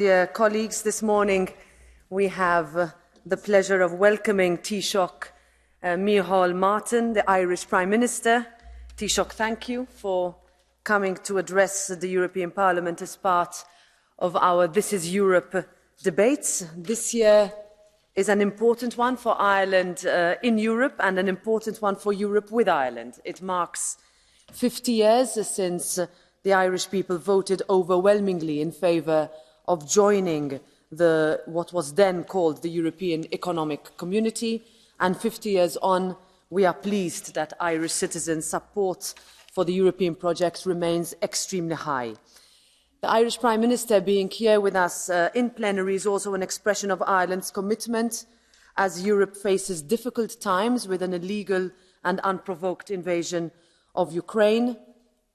Dear colleagues, this morning we have the pleasure of welcoming Taoiseach Micheál Martin, the Irish Prime Minister. Taoiseach, thank you for coming to address the European Parliament as part of our This is Europe debates. This year is an important one for Ireland in Europe and an important one for Europe with Ireland. It marks 50 years since the Irish people voted overwhelmingly in favour of joining what was then called the European Economic Community, and 50 years on, we are pleased that Irish citizens' support for the European project remains extremely high. The Irish Prime Minister being here with us in plenary is also an expression of Ireland's commitment as Europe faces difficult times with an illegal and unprovoked invasion of Ukraine.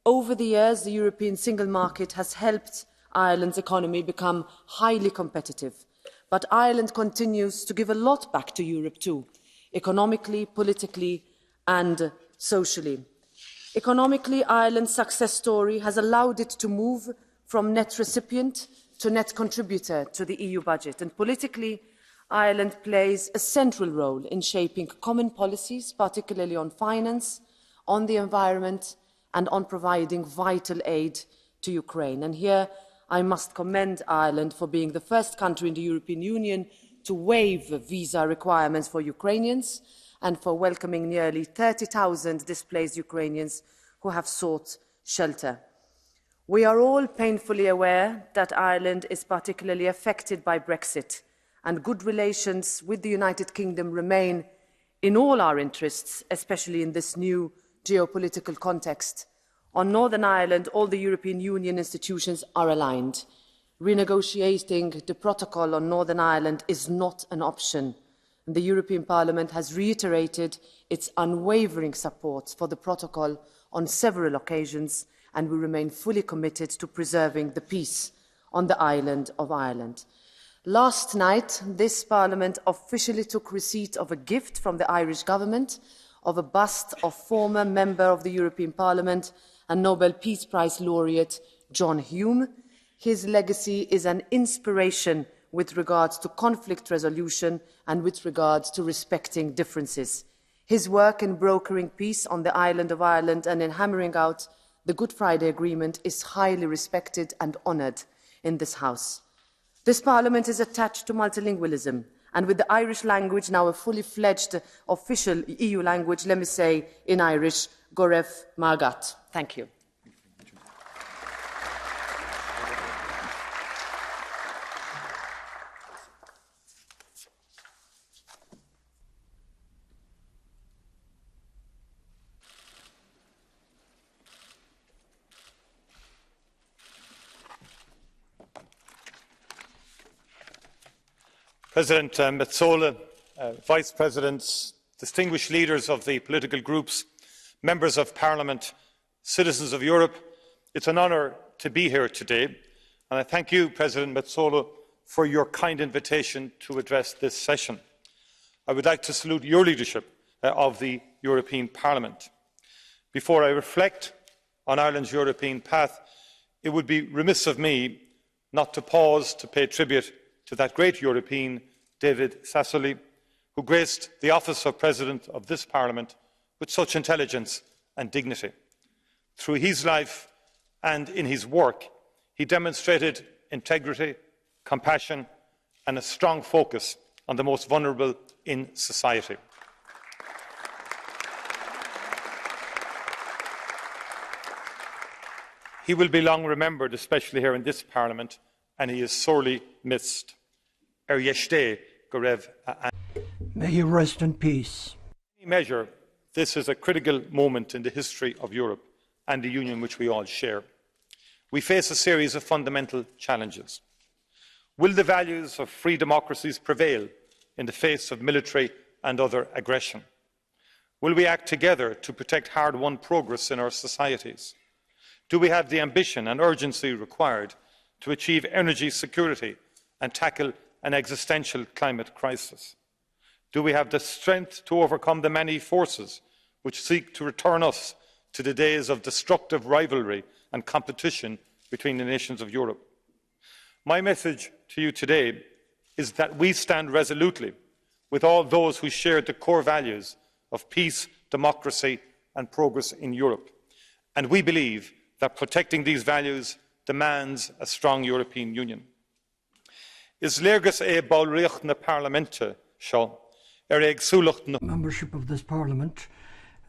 Over the years, the European single market has helped Ireland's economy become highly competitive. But Ireland continues to give a lot back to Europe too, economically, politically and socially. Economically, Ireland's success story has allowed it to move from net recipient to net contributor to the EU budget. And politically, Ireland plays a central role in shaping common policies, particularly on finance, on the environment and on providing vital aid to Ukraine. And here I must commend Ireland for being the first country in the European Union to waive visa requirements for Ukrainians and for welcoming nearly 30,000 displaced Ukrainians who have sought shelter. We are all painfully aware that Ireland is particularly affected by Brexit, and good relations with the United Kingdom remain in all our interests, especially in this new geopolitical context. On Northern Ireland, all the European Union institutions are aligned. Renegotiating the protocol on Northern Ireland is not an option. The European Parliament has reiterated its unwavering support for the protocol on several occasions, and we remain fully committed to preserving the peace on the island of Ireland. Last night, this Parliament officially took receipt of a gift from the Irish government of a bust of former member of the European Parliament and Nobel Peace Prize laureate John Hume. His legacy is an inspiration with regards to conflict resolution and with regards to respecting differences. His work in brokering peace on the island of Ireland and in hammering out the Good Friday Agreement is highly respected and honoured in this House. This Parliament is attached to multilingualism, and with the Irish language now a fully fledged official EU language, let me say in Irish, Go raibh maith agat. Thank you. President Metsola, Vice Presidents, distinguished leaders of the political groups, members of Parliament, citizens of Europe, it's an honour to be here today, and I thank you, President Metsola, for your kind invitation to address this session. I would like to salute your leadership of the European Parliament. Before I reflect on Ireland's European path, it would be remiss of me not to pause to pay tribute to that great European, David Sassoli, who graced the office of President of this Parliament with such intelligence and dignity. Through his life and in his work, he demonstrated integrity, compassion and a strong focus on the most vulnerable in society. He will be long remembered, especially here in this Parliament, and he is sorely missed. May he rest in peace. In any measure, this is a critical moment in the history of Europe and the Union which we all share. We face a series of fundamental challenges. Will the values of free democracies prevail in the face of military and other aggression? Will we act together to protect hard-won progress in our societies? Do we have the ambition and urgency required to achieve energy security and tackle an existential climate crisis? Do we have the strength to overcome the many forces which seek to return us to the days of destructive rivalry and competition between the nations of Europe? My message to you today is that we stand resolutely with all those who share the core values of peace, democracy and progress in Europe. And we believe that protecting these values demands a strong European Union. Is léargas é báilríocht na Parlamente seo ag súlacht na... Membership of this Parliament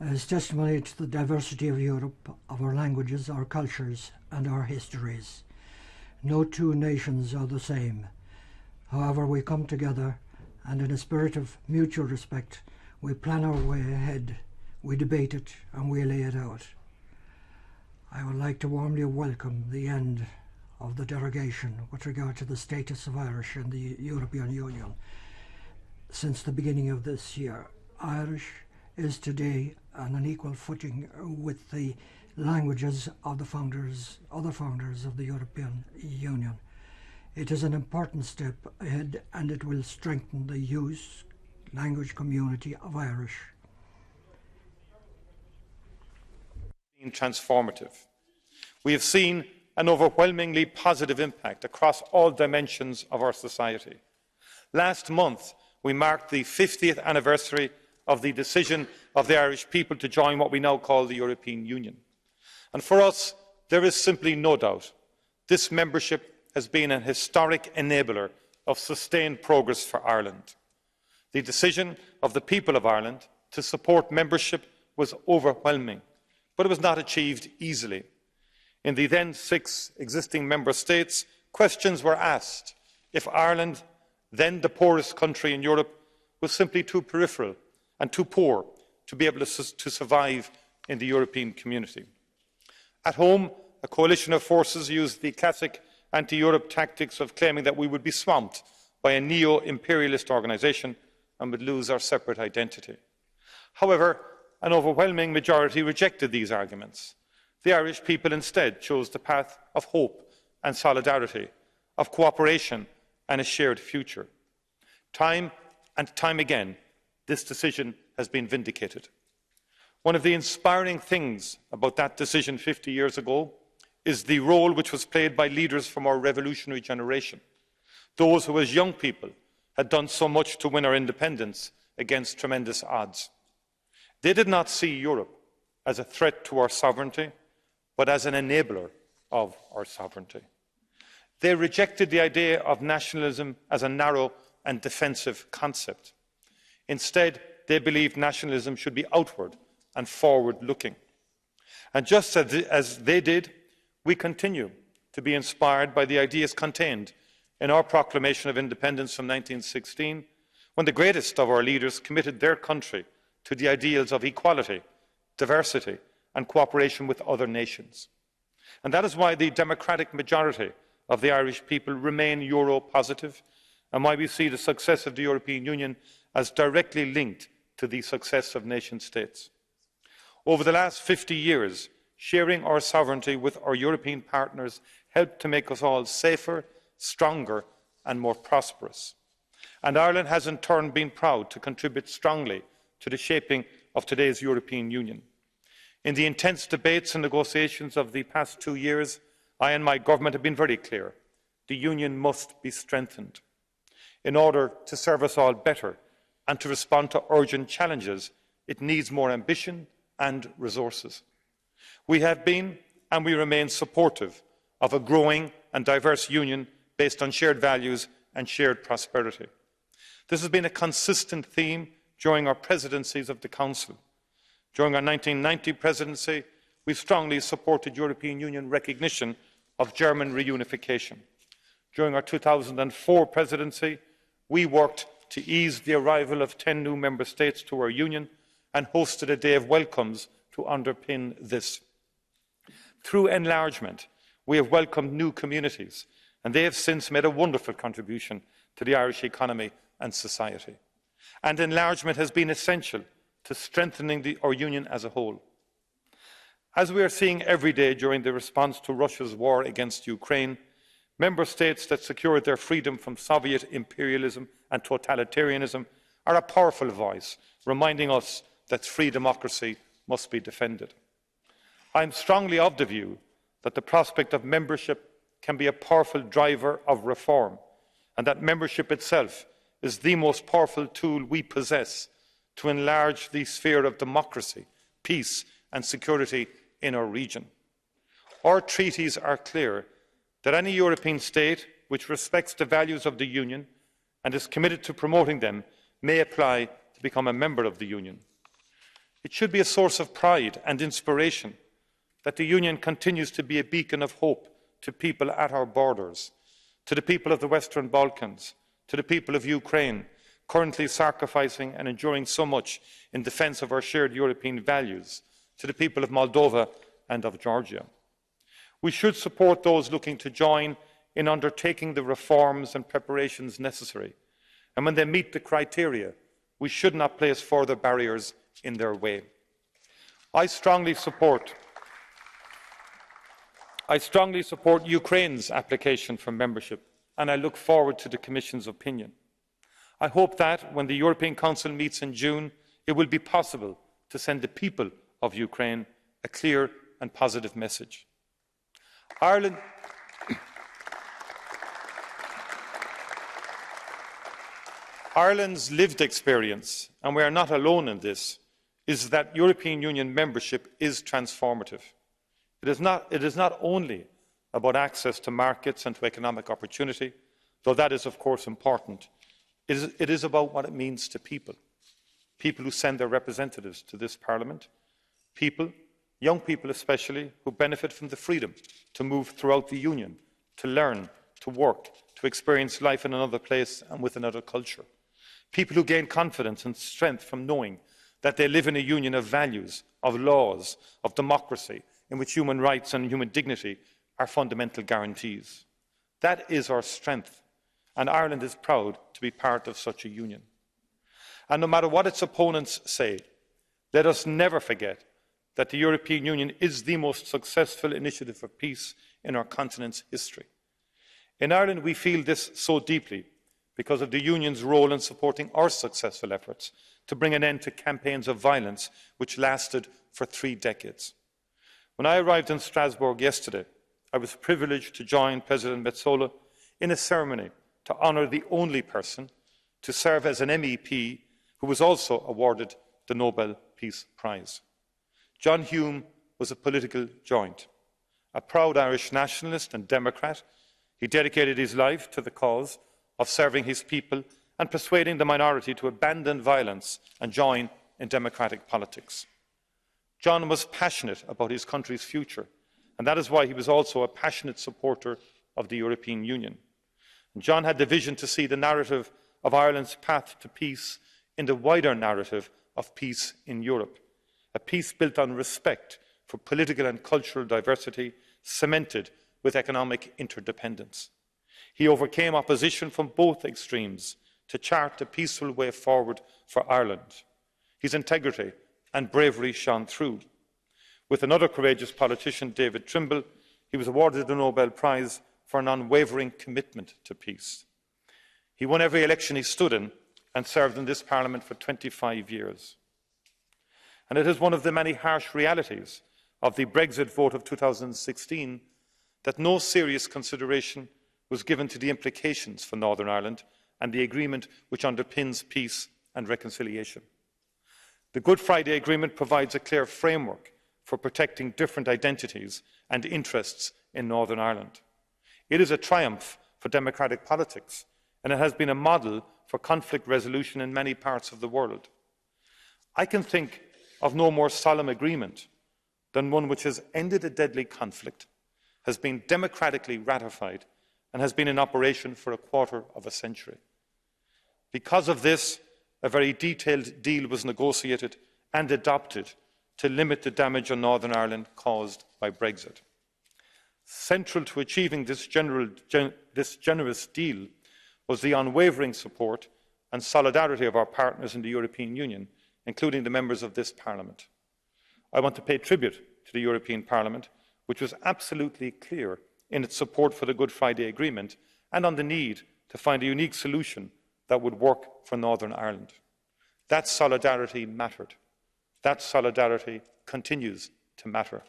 is testimony to the diversity of Europe, of our languages, our cultures and our histories. No two nations are the same. However, we come together and in a spirit of mutual respect, we plan our way ahead, we debate it and we lay it out. I would like to warmly welcome the end of the derogation with regard to the status of Irish in the European Union. Since the beginning of this year, Irish is today on an equal footing with the languages of the other founders of the European Union. It is an important step ahead and it will strengthen the language community of Irish. Transformative. We have seen an overwhelmingly positive impact across all dimensions of our society. Last month, we marked the 50th anniversary of the decision of the Irish people to join what we now call the European Union. And for us, there is simply no doubt this membership has been an historic enabler of sustained progress for Ireland. The decision of the people of Ireland to support membership was overwhelming, but it was not achieved easily. In the then 6 existing member states, questions were asked if Ireland, then the poorest country in Europe, was simply too peripheral and too poor to be able to survive in the European community. At home, a coalition of forces used the classic anti-Europe tactics of claiming that we would be swamped by a neo-imperialist organisation and would lose our separate identity. However, an overwhelming majority rejected these arguments. The Irish people instead chose the path of hope and solidarity, of cooperation and a shared future. Time and time again, this decision has been vindicated. One of the inspiring things about that decision 50 years ago is the role which was played by leaders from our revolutionary generation, those who as young people had done so much to win our independence against tremendous odds. They did not see Europe as a threat to our sovereignty, but as an enabler of our sovereignty. They rejected the idea of nationalism as a narrow and defensive concept. Instead, they believed nationalism should be outward and forward-looking. And just as they did, we continue to be inspired by the ideas contained in our proclamation of independence from 1916, when the greatest of our leaders committed their country to the ideals of equality, diversity and cooperation with other nations. And that is why the democratic majority of the Irish people remain Euro-positive, and why we see the success of the European Union as directly linked to the success of nation-states. Over the last 50 years, sharing our sovereignty with our European partners helped to make us all safer, stronger and more prosperous. And Ireland has in turn been proud to contribute strongly to the shaping of today's European Union. In the intense debates and negotiations of the past 2 years, I and my government have been very clear. The Union must be strengthened. In order to serve us all better and to respond to urgent challenges, it needs more ambition and resources. We have been and we remain supportive of a growing and diverse union based on shared values and shared prosperity. This has been a consistent theme during our presidencies of the Council. During our 1990 presidency, we strongly supported European Union recognition of German reunification. During our 2004 presidency, we worked to ease the arrival of 10 new member states to our union and hosted a day of welcomes to underpin this. Through enlargement, we have welcomed new communities, and they have since made a wonderful contribution to the Irish economy and society. And enlargement has been essential to strengthening our union as a whole. As we are seeing every day during the response to Russia's war against Ukraine, member states that secured their freedom from Soviet imperialism and totalitarianism are a powerful voice, reminding us that free democracy must be defended. I am strongly of the view that the prospect of membership can be a powerful driver of reform, and that membership itself is the most powerful tool we possess to enlarge the sphere of democracy, peace and security in our region. Our treaties are clear that any European state which respects the values of the Union and is committed to promoting them may apply to become a member of the Union. It should be a source of pride and inspiration that the Union continues to be a beacon of hope to people at our borders, to the people of the Western Balkans, to the people of Ukraine, currently sacrificing and enduring so much in defence of our shared European values, to the people of Moldova and of Georgia. We should support those looking to join in undertaking the reforms and preparations necessary, and when they meet the criteria, we should not place further barriers in their way. I strongly support Ukraine's application for membership, and I look forward to the Commission's opinion. I hope that, when the European Council meets in June, it will be possible to send the people of Ukraine a clear and positive message. Ireland's lived experience, and we are not alone in this, is that European Union membership is transformative. It is not only about access to markets and to economic opportunity, though that is of course important. It is about what it means to people. People who send their representatives to this Parliament. People, young people especially, who benefit from the freedom to move throughout the Union, to learn, to work, to experience life in another place and with another culture. People who gain confidence and strength from knowing that they live in a union of values, of laws, of democracy, in which human rights and human dignity are fundamental guarantees. That is our strength, and Ireland is proud to be part of such a union. And no matter what its opponents say, let us never forget that the European Union is the most successful initiative for peace in our continent's history. In Ireland, we feel this so deeply because of the Union's role in supporting our successful efforts to bring an end to campaigns of violence which lasted for 3 decades. When I arrived in Strasbourg yesterday, I was privileged to join President Metsola in a ceremony to honour the only person to serve as an MEP who was also awarded the Nobel Peace Prize. John Hume was a political giant. A proud Irish nationalist and democrat, he dedicated his life to the cause of serving his people and persuading the minority to abandon violence and join in democratic politics. John was passionate about his country's future, and that is why he was also a passionate supporter of the European Union. And John had the vision to see the narrative of Ireland's path to peace in the wider narrative of peace in Europe, a peace built on respect for political and cultural diversity, cemented with economic interdependence. He overcame opposition from both extremes to chart a peaceful way forward for Ireland. His integrity and bravery shone through. With another courageous politician, David Trimble, he was awarded the Nobel Prize for an unwavering commitment to peace. He won every election he stood in and served in this Parliament for 25 years. And it is one of the many harsh realities of the Brexit vote of 2016 that no serious consideration was given to the implications for Northern Ireland and the agreement which underpins peace and reconciliation. The Good Friday Agreement provides a clear framework for protecting different identities and interests in Northern Ireland. It is a triumph for democratic politics, and it has been a model for conflict resolution in many parts of the world. I can think of no more solemn agreement than one which has ended a deadly conflict, has been democratically ratified, and has been in operation for a quarter of a century. Because of this, a very detailed deal was negotiated and adopted to limit the damage on Northern Ireland caused by Brexit. Central to achieving this generous deal was the unwavering support and solidarity of our partners in the European Union, including the members of this Parliament. I want to pay tribute to the European Parliament, which was absolutely clear in its support for the Good Friday Agreement and on the need to find a unique solution that would work for Northern Ireland. That solidarity mattered. That solidarity continues to matter.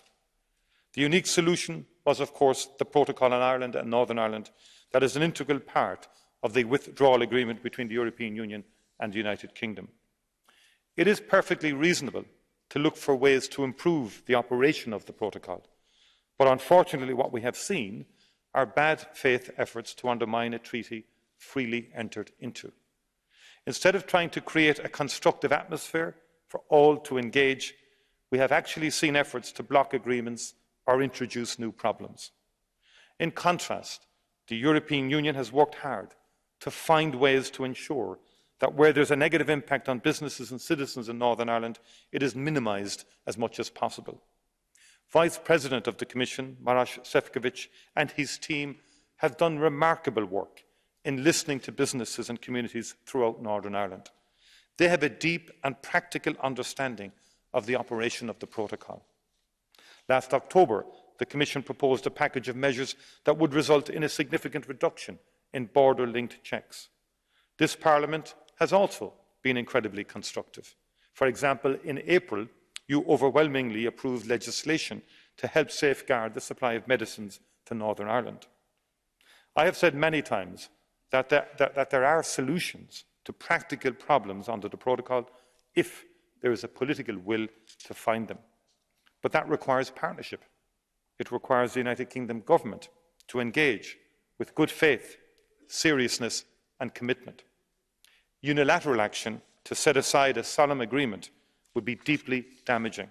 The unique solution was, of course, the Protocol on Ireland and Northern Ireland that is an integral part of the withdrawal agreement between the European Union and the United Kingdom. It is perfectly reasonable to look for ways to improve the operation of the Protocol, but unfortunately what we have seen are bad faith efforts to undermine a treaty freely entered into. Instead of trying to create a constructive atmosphere for all to engage, we have actually seen efforts to block agreements or introduce new problems. In contrast, the European Union has worked hard to find ways to ensure that where there is a negative impact on businesses and citizens in Northern Ireland, it is minimised as much as possible. Vice President of the Commission, Maroš Šefčovič, and his team have done remarkable work in listening to businesses and communities throughout Northern Ireland. They have a deep and practical understanding of the operation of the Protocol. Last October, the Commission proposed a package of measures that would result in a significant reduction in border-linked checks. This Parliament has also been incredibly constructive. For example, in April, you overwhelmingly approved legislation to help safeguard the supply of medicines to Northern Ireland. I have said many times that there are solutions to practical problems under the Protocol if there is a political will to find them. But that requires partnership. It requires the United Kingdom government to engage with good faith, seriousness and commitment. Unilateral action to set aside a solemn agreement would be deeply damaging.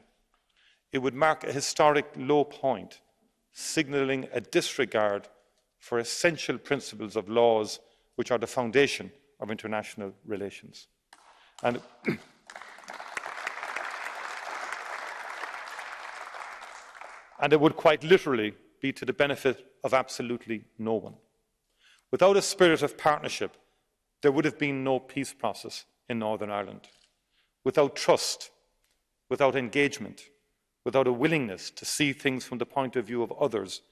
It would mark a historic low point, signalling a disregard for essential principles of laws which are the foundation of international relations. And it would quite literally be to the benefit of absolutely no one. Without a spirit of partnership, there would have been no peace process in Northern Ireland. Without trust, without engagement, without a willingness to see things from the point of view of others,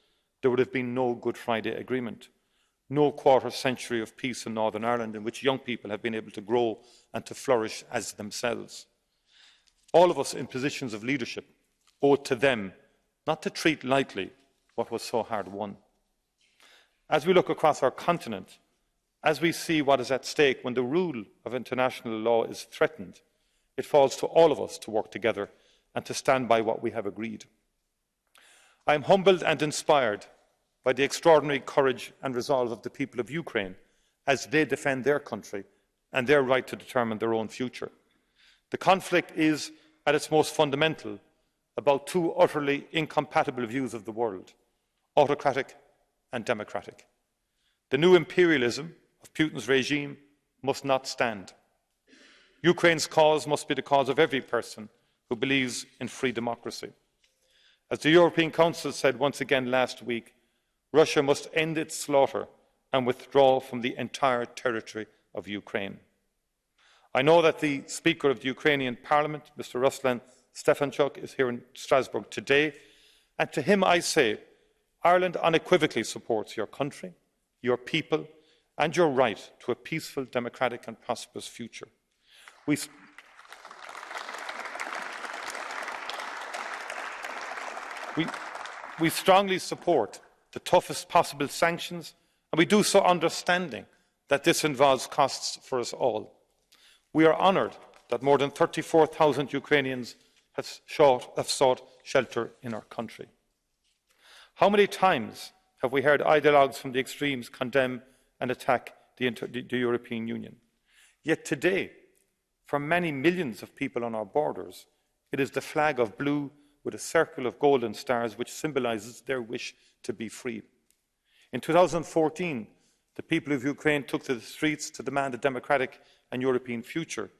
there would have been no Good Friday Agreement, no quarter century of peace in Northern Ireland in which young people have been able to grow and to flourish as themselves. All of us in positions of leadership owe it to them not to treat lightly what was so hard won. As we look across our continent, as we see what is at stake when the rule of international law is threatened, it falls to all of us to work together and to stand by what we have agreed. I am humbled and inspired by the extraordinary courage and resolve of the people of Ukraine as they defend their country and their right to determine their own future. The conflict is, at its most fundamental, about two utterly incompatible views of the world, autocratic and democratic. The new imperialism of Putin's regime must not stand. Ukraine's cause must be the cause of every person who believes in free democracy. As the European Council said once again last week, Russia must end its slaughter and withdraw from the entire territory of Ukraine. I know that the Speaker of the Ukrainian Parliament, Mr. Ruslan Stefanchuk, is here in Strasbourg today, and to him I say, Ireland unequivocally supports your country, your people, and your right to a peaceful, democratic and prosperous future. We strongly support the toughest possible sanctions, and we do so understanding that this involves costs for us all. We are honoured that more than 34,000 Ukrainians have sought shelter in our country. How many times have we heard ideologues from the extremes condemn and attack the European Union? Yet today, for many millions of people on our borders, it is the flag of blue with a circle of golden stars which symbolises their wish to be free. In 2014, the people of Ukraine took to the streets to demand a democratic and European future,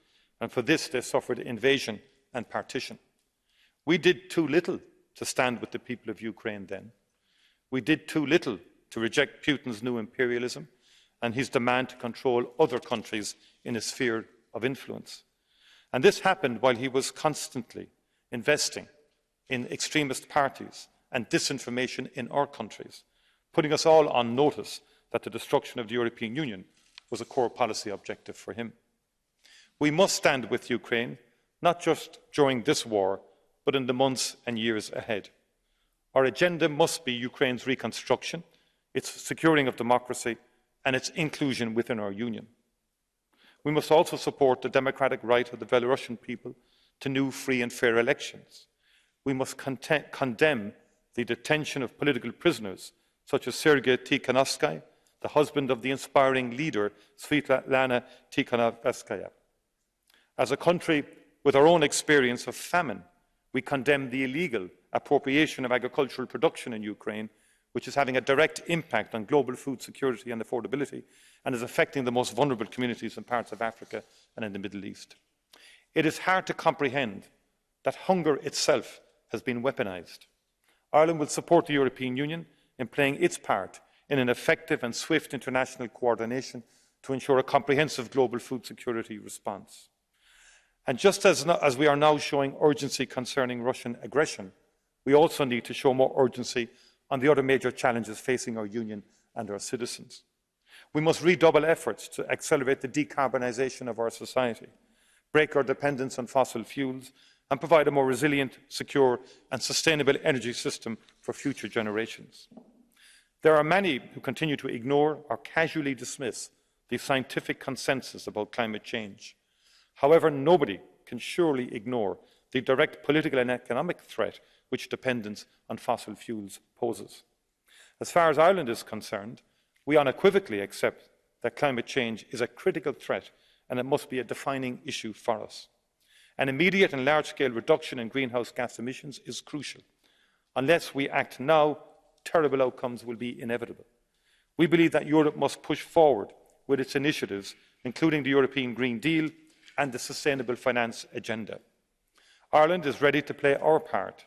and for this they suffered invasion and partition. We did too little to stand with the people of Ukraine then. We did too little to reject Putin's new imperialism and his demand to control other countries in a sphere of influence. And this happened while he was constantly investing in extremist parties and disinformation in our countries, putting us all on notice that the destruction of the European Union was a core policy objective for him. We must stand with Ukraine, not just during this war, but in the months and years ahead. Our agenda must be Ukraine's reconstruction, its securing of democracy and its inclusion within our Union. We must also support the democratic right of the Belarusian people to new, free and fair elections. We must condemn the detention of political prisoners such as Sergei Tikhanovsky, the husband of the inspiring leader Svitlana Tikhanovskaya. As a country with our own experience of famine, we condemn the illegal appropriation of agricultural production in Ukraine, which is having a direct impact on global food security and affordability and is affecting the most vulnerable communities in parts of Africa and in the Middle East. It is hard to comprehend that hunger itself has been weaponised. Ireland will support the European Union in playing its part in an effective and swift international coordination to ensure a comprehensive global food security response. And just as we are now showing urgency concerning Russian aggression, we also need to show more urgency on the other major challenges facing our Union and our citizens. We must redouble efforts to accelerate the decarbonisation of our society, break our dependence on fossil fuels, and provide a more resilient, secure and sustainable energy system for future generations. There are many who continue to ignore or casually dismiss the scientific consensus about climate change. However, nobody can surely ignore the direct political and economic threat which dependence on fossil fuels poses. As far as Ireland is concerned, we unequivocally accept that climate change is a critical threat and it must be a defining issue for us. An immediate and large-scale reduction in greenhouse gas emissions is crucial. Unless we act now, terrible outcomes will be inevitable. We believe that Europe must push forward with its initiatives, including the European Green Deal and the Sustainable Finance Agenda. Ireland is ready to play our part.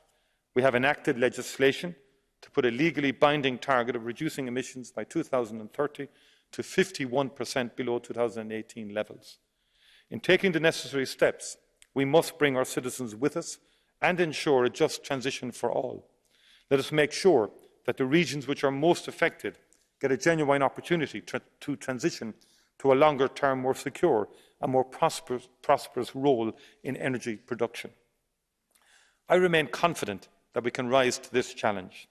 We have enacted legislation to put a legally binding target of reducing emissions by 2030 to 51% below 2018 levels. In taking the necessary steps, we must bring our citizens with us and ensure a just transition for all. Let us make sure that the regions which are most affected get a genuine opportunity to transition to a longer-term, more secure and more prosperous role in energy production. I remain confident that we can rise to this challenge.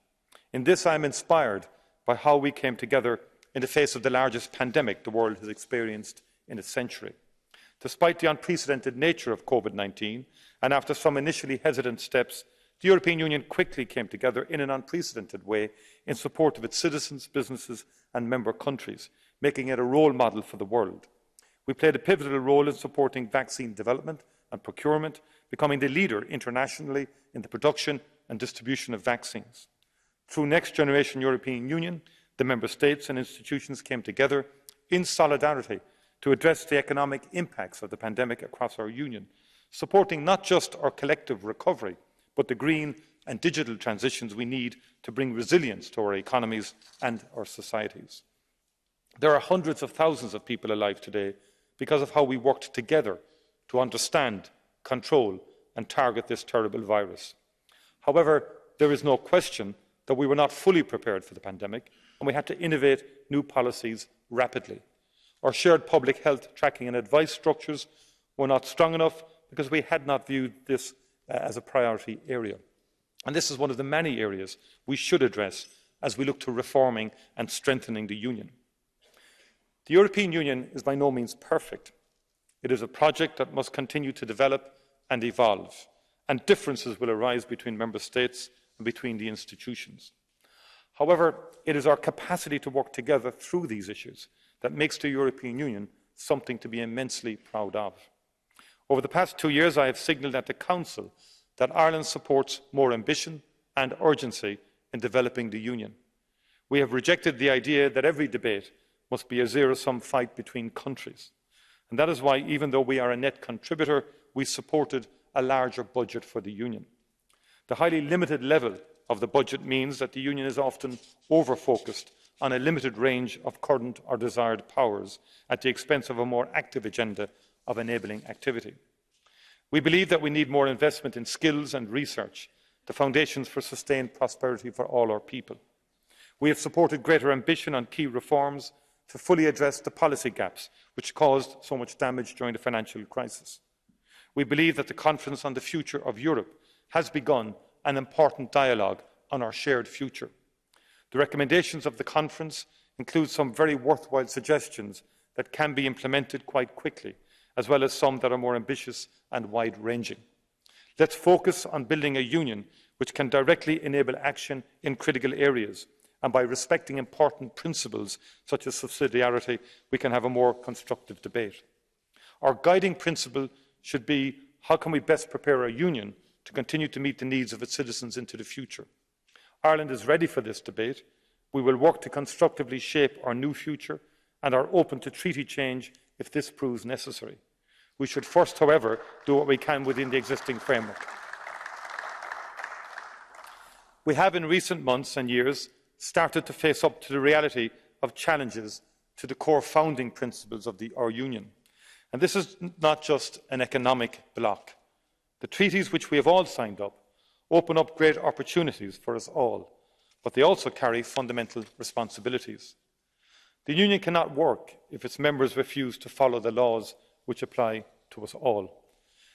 In this, I am inspired by how we came together in the face of the largest pandemic the world has experienced in a century. Despite the unprecedented nature of COVID-19, and after some initially hesitant steps, the European Union quickly came together in an unprecedented way in support of its citizens, businesses and member countries, making it a role model for the world. We played a pivotal role in supporting vaccine development and procurement, becoming the leader internationally in the production and distribution of vaccines. Through Next Generation European Union, the Member States and institutions came together in solidarity to address the economic impacts of the pandemic across our Union, supporting not just our collective recovery, but the green and digital transitions we need to bring resilience to our economies and our societies. There are hundreds of thousands of people alive today because of how we worked together to understand, control and target this terrible virus. However, there is no question that we were not fully prepared for the pandemic and we had to innovate new policies rapidly. Our shared public health tracking and advice structures were not strong enough because we had not viewed this as a priority area. And this is one of the many areas we should address as we look to reforming and strengthening the Union. The European Union is by no means perfect. It is a project that must continue to develop and evolve, and differences will arise between Member States and between the institutions. However, it is our capacity to work together through these issues that makes the European Union something to be immensely proud of. Over the past 2 years, I have signalled at the Council that Ireland supports more ambition and urgency in developing the Union. We have rejected the idea that every debate must be a zero-sum fight between countries. And that is why, even though we are a net contributor, we supported a larger budget for the Union. The highly limited level of the budget means that the Union is often over-focused on a limited range of current or desired powers at the expense of a more active agenda of enabling activity. We believe that we need more investment in skills and research, the foundations for sustained prosperity for all our people. We have supported greater ambition on key reforms to fully address the policy gaps which caused so much damage during the financial crisis. We believe that the Conference on the Future of Europe has begun an important dialogue on our shared future. The recommendations of the conference include some very worthwhile suggestions that can be implemented quite quickly, as well as some that are more ambitious and wide-ranging. Let's focus on building a union which can directly enable action in critical areas, and by respecting important principles such as subsidiarity, we can have a more constructive debate. Our guiding principle should be: how can we best prepare our union to continue to meet the needs of its citizens into the future? Ireland is ready for this debate. We will work to constructively shape our new future and are open to treaty change if this proves necessary. We should first, however, do what we can within the existing framework. We have in recent months and years started to face up to the reality of challenges to the core founding principles of our Union. And this is not just an economic bloc. The treaties which we have all signed up open up great opportunities for us all, but they also carry fundamental responsibilities. The Union cannot work if its members refuse to follow the laws which apply to us all.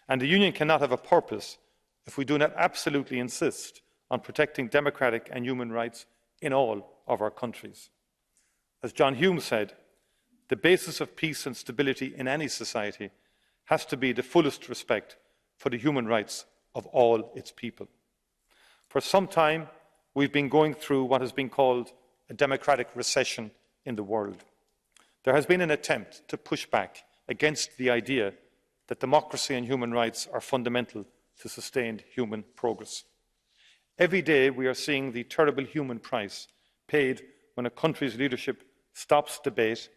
And the Union cannot have a purpose if we do not absolutely insist on protecting democratic and human rights in all of our countries. As John Hume said, the basis of peace and stability in any society has to be the fullest respect for the human rights of all its people. For some time, we've been going through what has been called a democratic recession in the world. There has been an attempt to push back against the idea that democracy and human rights are fundamental to sustained human progress. Every day we are seeing the terrible human price paid when a country's leadership stops debate,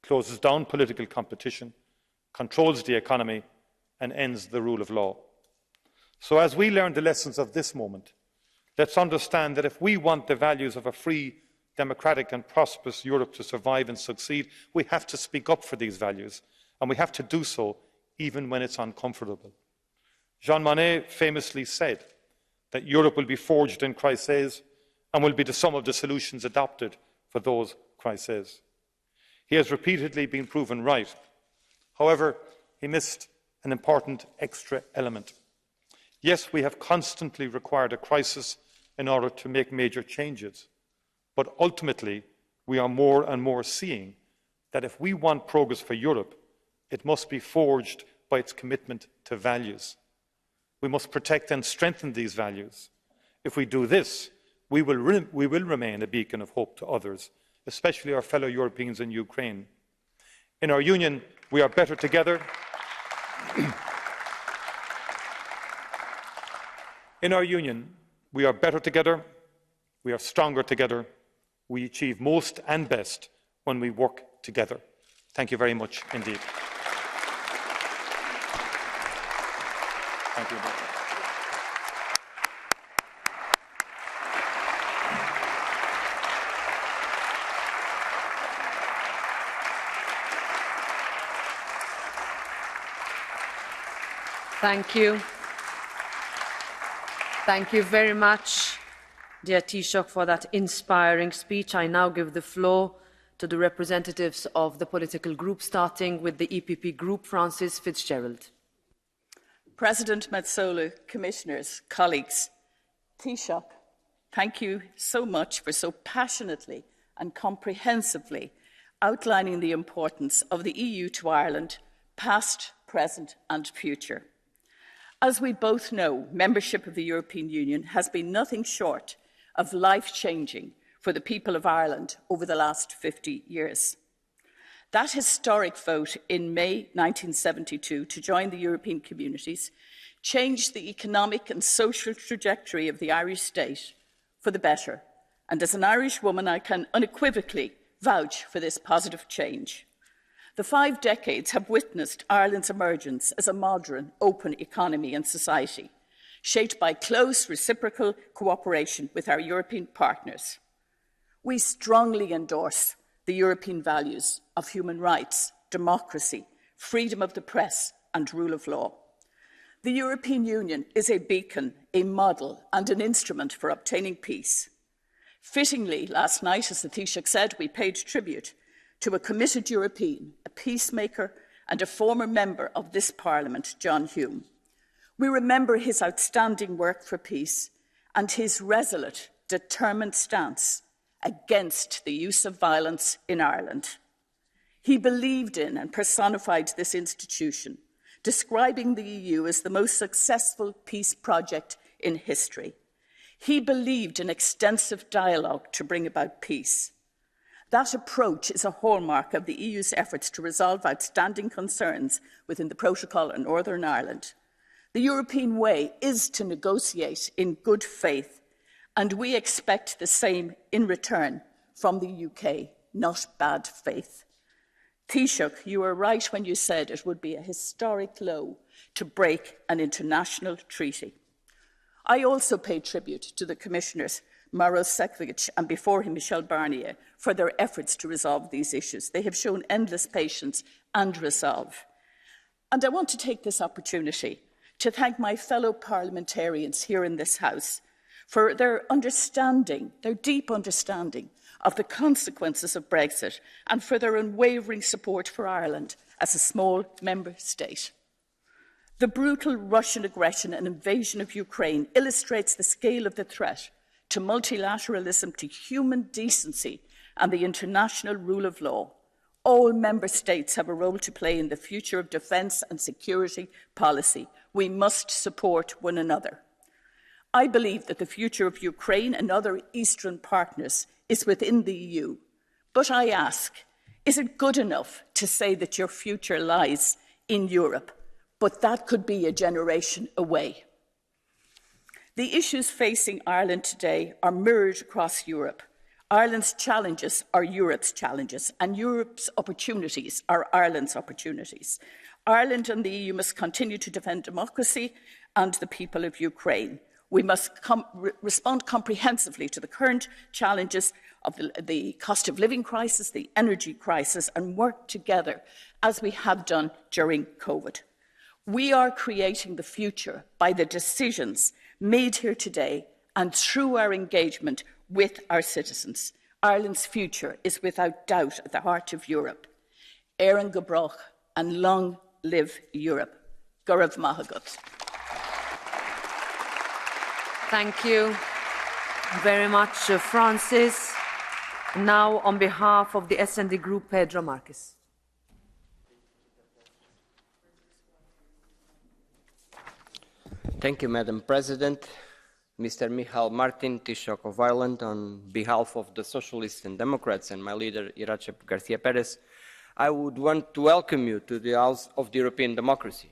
closes down political competition, controls the economy and ends the rule of law. So as we learn the lessons of this moment, let's understand that if we want the values of a free, democratic and prosperous Europe to survive and succeed, we have to speak up for these values, and we have to do so even when it's uncomfortable. Jean Monnet famously said that Europe will be forged in crises and will be the sum of the solutions adopted for those crises. He has repeatedly been proven right. However, he missed an important extra element. Yes, we have constantly required a crisis in order to make major changes, but ultimately we are more and more seeing that if we want progress for Europe, it must be forged by its commitment to values. We must protect and strengthen these values. If we do this, we will remain a beacon of hope to others, especially our fellow Europeans in Ukraine. In our Union, we are better together. In our Union, we are better together, we are stronger together, we achieve most and best when we work together. Thank you very much indeed. Thank you. Thank you. Thank you very much, dear Taoiseach, for that inspiring speech. I now give the floor to the representatives of the political group, starting with the EPP group, Francis Fitzgerald. President Metsola, Commissioners, colleagues, Taoiseach, thank you so much for so passionately and comprehensively outlining the importance of the EU to Ireland, past, present and future. As we both know, membership of the European Union has been nothing short of life-changing for the people of Ireland over the last 50 years. That historic vote in May 1972 to join the European communities changed the economic and social trajectory of the Irish state for the better. And as an Irish woman, I can unequivocally vouch for this positive change. The 5 decades have witnessed Ireland's emergence as a modern, open economy and society, shaped by close reciprocal cooperation with our European partners. We strongly endorse the European values of human rights, democracy, freedom of the press and rule of law. The European Union is a beacon, a model and an instrument for obtaining peace. Fittingly, last night, as the Taoiseach said, we paid tribute to a committed European, a peacemaker and a former member of this Parliament, John Hume. We remember his outstanding work for peace and his resolute determined stance against the use of violence in Ireland. He believed in and personified this institution, describing the EU as the most successful peace project in history. He believed in extensive dialogue to bring about peace. That approach is a hallmark of the EU's efforts to resolve outstanding concerns within the Protocol on Northern Ireland. The European way is to negotiate in good faith, and we expect the same in return from the UK, not bad faith. Taoiseach, you were right when you said it would be a historic low to break an international treaty. I also pay tribute to the Commissioners Maros Sefcovic and before him Michel Barnier for their efforts to resolve these issues. They have shown endless patience and resolve. And I want to take this opportunity to thank my fellow parliamentarians here in this House for their understanding, their deep understanding of the consequences of Brexit and for their unwavering support for Ireland as a small member state. The brutal Russian aggression and invasion of Ukraine illustrates the scale of the threat to multilateralism, to human decency and the international rule of law. All member states have a role to play in the future of defence and security policy. We must support one another. I believe that the future of Ukraine and other Eastern partners is within the EU. But I ask, is it good enough to say that your future lies in Europe? But that could be a generation away. The issues facing Ireland today are mirrored across Europe. Ireland's challenges are Europe's challenges, and Europe's opportunities are Ireland's opportunities. Ireland and the EU must continue to defend democracy and the people of Ukraine. We must respond comprehensively to the current challenges of the cost of living crisis, the energy crisis, and work together as we have done during COVID. We are creating the future by the decisions made here today and through our engagement with our citizens. Ireland's future is without doubt at the heart of Europe. Éireann go Brach and long live Europe. Gurav Mahagut. Thank you very much, Francis. Now, on behalf of the S&D Group, Pedro Marques. Thank you, Madam President. Mr. Micheál Martin, Taoiseach of Ireland, on behalf of the Socialists and Democrats and my leader, Irache García Pérez, I would want to welcome you to the House of the European Democracy.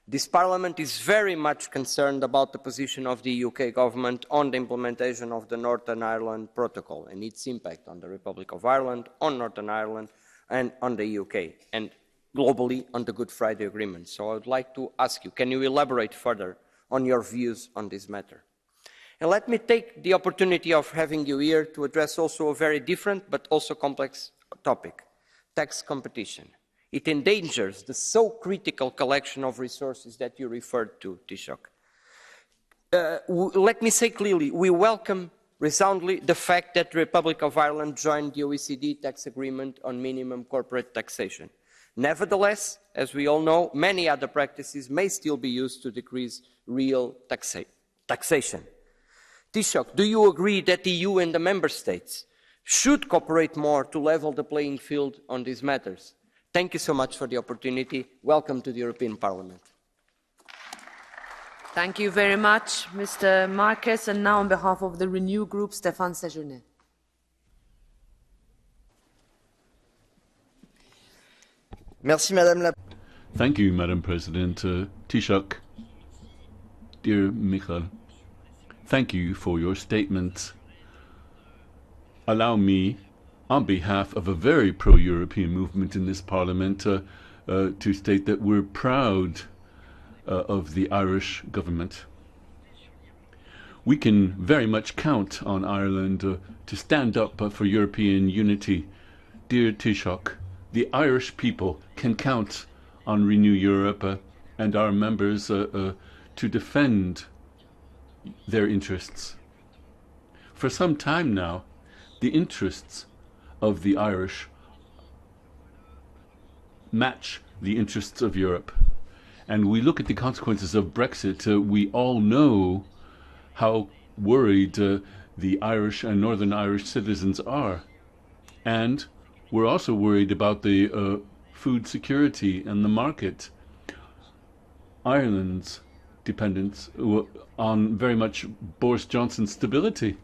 This Parliament is very much concerned about the position of the UK government on the implementation of the Northern Ireland Protocol and its impact on the Republic of Ireland, on Northern Ireland and on the UK, and globally on the Good Friday Agreement. So I would like to ask you, can you elaborate further on your views on this matter? And let me take the opportunity of having you here to address also a very different but also complex topic, tax competition. It endangers the so critical collection of resources that you referred to, Taoiseach. Let me say clearly, we welcome resoundingly the fact that the Republic of Ireland joined the OECD tax agreement on minimum corporate taxation. Nevertheless, as we all know, many other practices may still be used to decrease real taxation. Taoiseach, do you agree that the EU and the Member States should cooperate more to level the playing field on these matters? Thank you so much for the opportunity. Welcome to the European Parliament. Thank you very much, Mr. Marques. And now, on behalf of the Renew Group, Stéphane Séjourné. Merci, Madame la... Thank you, Madam President. Taoiseach, dear Micheál, thank you for your statement. Allow me, on behalf of a very pro-European movement in this Parliament, to state that we're proud of the Irish government. We can very much count on Ireland to stand up for European unity. Dear Taoiseach, the Irish people can count on Renew Europe and our members to defend their interests. For some time now, the interests of the Irish match the interests of Europe. And we look at the consequences of Brexit, we all know how worried the Irish and Northern Irish citizens are. And we're also worried about the food security and the market. Ireland's dependence on very much Boris Johnson's stability.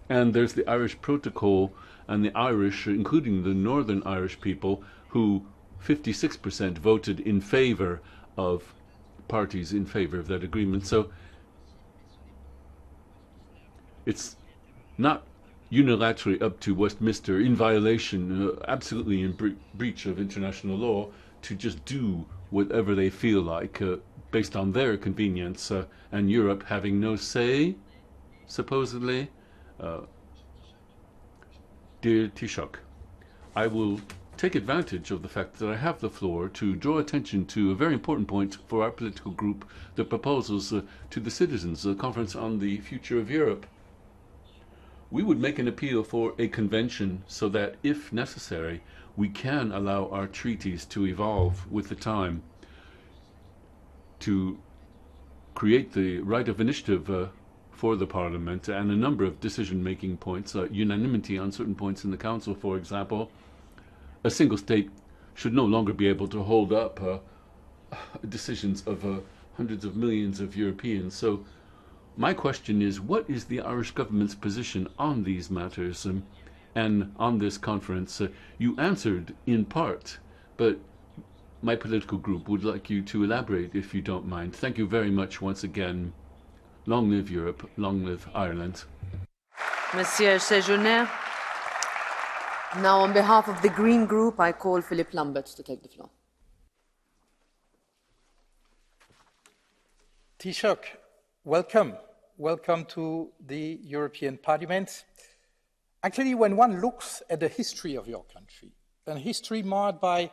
And there's the Irish Protocol and the Irish, including the Northern Irish people, who 56% voted in favour of parties in favour of that agreement. So it's not unilaterally up to Westminster, in violation, absolutely in breach of international law, to just do whatever they feel like based on their convenience, and Europe having no say, supposedly. Dear Taoiseach, I will take advantage of the fact that I have the floor to draw attention to a very important point for our political group, the proposals to the citizens, the Conference on the Future of Europe. We would make an appeal for a convention so that, if necessary, we can allow our treaties to evolve with the time, to create the right of initiative for the Parliament and a number of decision-making points, unanimity on certain points in the Council, for example. A single state should no longer be able to hold up decisions of hundreds of millions of Europeans. So my question is, what is the Irish government's position on these matters and on this conference? You answered in part, but my political group would like you to elaborate if you don't mind. Thank you very much once again. Long live Europe, long live Ireland. Monsieur Séjourné. Now, on behalf of the Green Group, I call Philip Lambert to take the floor. Taoiseach, welcome. Welcome to the European Parliament. Actually, when one looks at the history of your country, a history marked by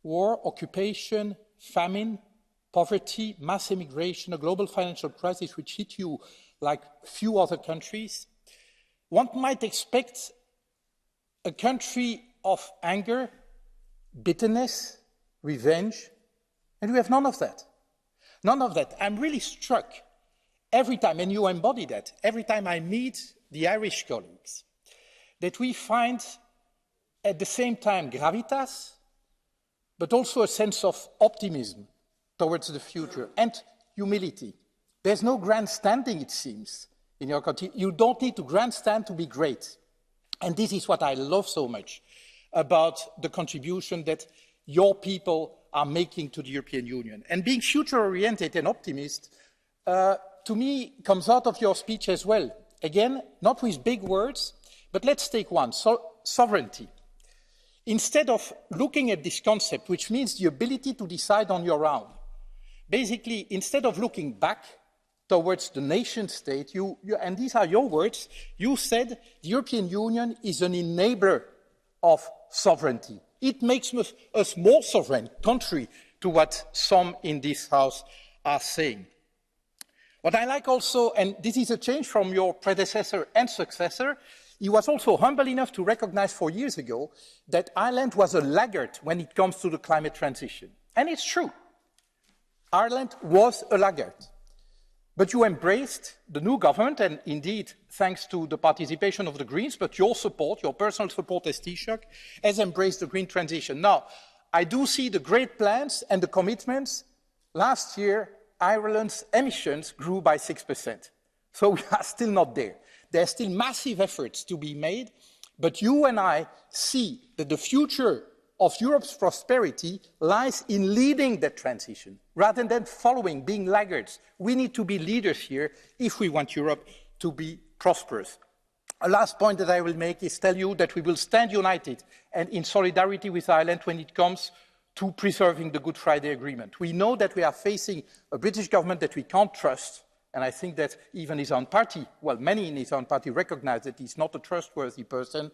war, occupation, famine, poverty, mass immigration, a global financial crisis which hit you like few other countries, one might expect a country of anger, bitterness, revenge, and we have none of that. None of that. I'm really struck every time, and you embody that, every time I meet the Irish colleagues, that we find at the same time gravitas, but also a sense of optimism towards the future and humility. There's no grandstanding, it seems, in your country. You don't need to grandstand to be great. And this is what I love so much about the contribution that your people are making to the European Union. And being future-oriented and optimist, to me, comes out of your speech as well. Again, not with big words, but let's take one, sovereignty. Instead of looking at this concept, which means the ability to decide on your own, basically, instead of looking back towards the nation state, and these are your words, you said the European Union is an enabler of sovereignty. It makes us more sovereign, contrary to what some in this House are saying. What I like also, and this is a change from your predecessor and successor, he was also humble enough to recognize 4 years ago that Ireland was a laggard when it comes to the climate transition. And it's true. Ireland was a laggard. But you embraced the new government, and indeed, thanks to the participation of the Greens, but your support, your personal support as Taoiseach, has embraced the green transition. Now, I do see the great plans and the commitments. Last year, Ireland's emissions grew by 6%. So we are still not there. There are still massive efforts to be made, but you and I see that the future of Europe's prosperity lies in leading that transition, rather than following, being laggards. We need to be leaders here if we want Europe to be prosperous. A last point that I will make is tell you that we will stand united and in solidarity with Ireland when it comes to preserving the Good Friday Agreement. We know that we are facing a British government that we can't trust, and I think that even his own party, well, many in his own party recognize that he's not a trustworthy person,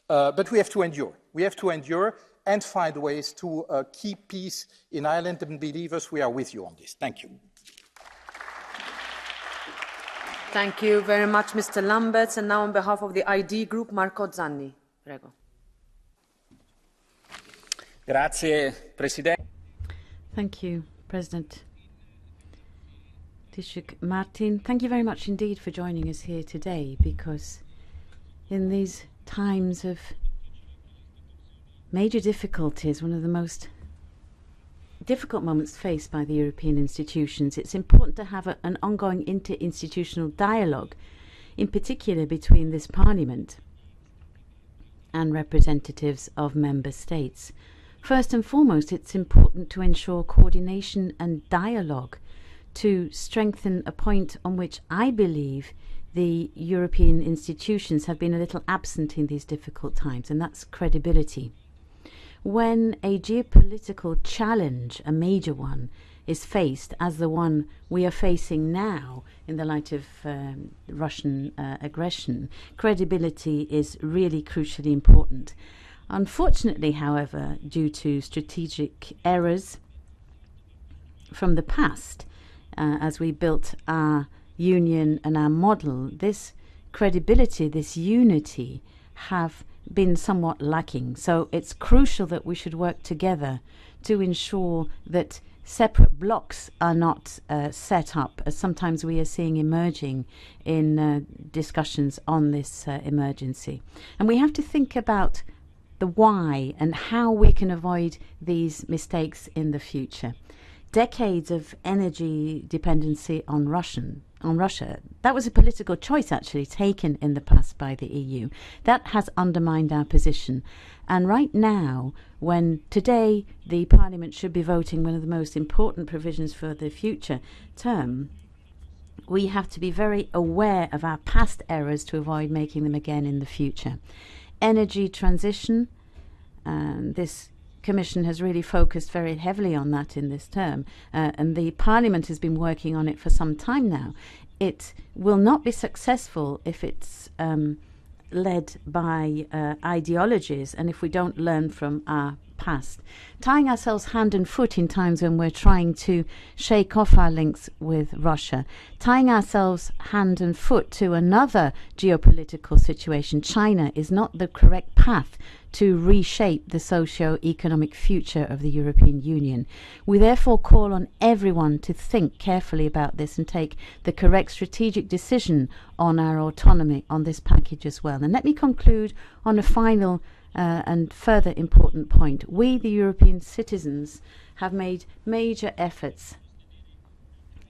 but we have to endure. We have to endure and find ways to keep peace in Ireland, and believe us, we are with you on this. Thank you. Thank you very much, Mr. Lamberts. And now on behalf of the ID Group, Marco Zanni. Prego. Grazie, Presidente. Thank you, President. Taoiseach Martin, thank you very much indeed for joining us here today, because in these times of major difficulties, one of the most difficult moments faced by the European institutions, it's important to have an ongoing interinstitutional dialogue, in particular between this Parliament and representatives of member states. First and foremost, it's important to ensure coordination and dialogue to strengthen a point on which I believe the European institutions have been a little absent in these difficult times, and that's credibility. When a geopolitical challenge, a major one, is faced, as the one we are facing now in the light of Russian aggression, credibility is really crucially important. Unfortunately, however, due to strategic errors from the past, as we built our union and our model, this credibility, this unity, have been somewhat lacking. So it's crucial that we should work together to ensure that separate blocks are not set up, as sometimes we are seeing emerging in discussions on this emergency. And we have to think about the why and how we can avoid these mistakes in the future. Decades of energy dependency on Russia, that was a political choice actually taken in the past by the EU. That has undermined our position. And right now, when today the Parliament should be voting one of the most important provisions for the future term, we have to be very aware of our past errors to avoid making them again in the future. Energy transition, this Commission has really focused very heavily on that in this term, and the Parliament has been working on it for some time now. It will not be successful if it's led by ideologies and if we don't learn from our past. Tying ourselves hand and foot in times when we're trying to shake off our links with Russia, tying ourselves hand and foot to another geopolitical situation, China, is not the correct path to reshape the socio-economic future of the European Union. We therefore call on everyone to think carefully about this and take the correct strategic decision on our autonomy on this package as well. And let me conclude on a final and further important point. We, the European citizens, have made major efforts